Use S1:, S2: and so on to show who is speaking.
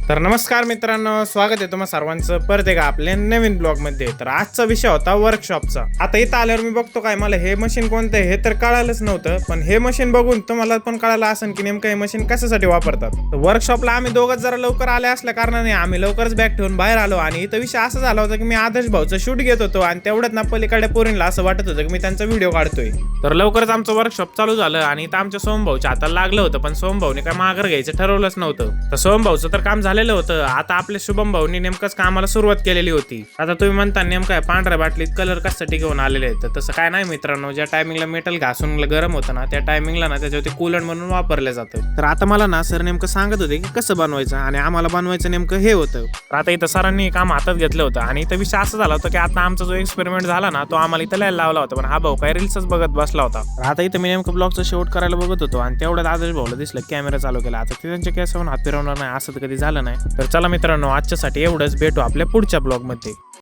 S1: तर नमस्कार मित्रांनो, स्वागत आहे तुम्हा सर्वांचं परत एकदा आपल्या नवीन ब्लॉग मध्ये। तर आजचा विषय होता वर्कशॉपचा। आता इथं आल्यावर मी बघतो काय मला हे मशीन कोणतं आहे हे तर कळालंच नव्हतं, पण हे मशीन बघून तुम्हाला पण कळालं असेल की नेमकं हे मशीन कशासाठी वापरतात। तर वर्कशॉपला आम्ही दोघं जरा लवकर आले असल्या कारणाने आम्ही लवकरच बॅग ठेवून बाहेर आलो आणि इथं विषय असा झाला होता की मी आदर्श भाऊचं शूट घेत होतो आणि तेवढ्यात ना पलीकडे पोरींला असं वाटत होतं की मी त्यांचा व्हिडिओ काढतोय। तर लवकरच आमचं वर्कशॉप चालू झालं आणि इथं आमच्या सोम भाऊच्या हाताला लागलं होतं, पण सोम भाऊने काय माघार घ्यायचं ठरवलंच नव्हतं। तर सोम भाऊचं तर काम झालेलं होतं, आता आपल्या शुभम भाऊनी नेमकंच कामाला सुरुवात केलेली होती। आता तुम्ही म्हणता नेमकं पांढऱ्या बाटलीत कलर कशासाठी घेऊन आलेले आहेत, तर तसं काय नाही मित्रांनो, ज्या टायमिंगला मेटल घासून गरम होतं ना त्या टायमिंगला ना त्याच्यावरती कूलंट म्हणून वापरलं जातं। तर आता मला ना सर नेमकं सांगत होते की कसं बनवायचं आणि आम्हाला बनवायचं नेमकं हे होतं। तर आता इथं सरांनी काम हातात घेतलं होतं आणि इथं विषय असं झाला होता की आता आमचा जो एक्सपेरिमेंट झाला ना तो आम्हाला इथं लिहायला लावला होता, पण हा भाऊ काय रील्सच बघत बसला होता। तर आता इथं मी नेमकं ब्लॉगचं शेवट करायला बघत होतो आणि तेवढ्यात आदर्श भाऊला दिसलं कॅमेरा चालू केला। आता ते त्यांच्या केसावरून हात फिरवणार नाही असं तर कधी झालं नाही। तर चला मित्रांनो, आजच्यासाठी एवढंच, भेटू आपल्या पुढच्या ब्लॉग मध्ये।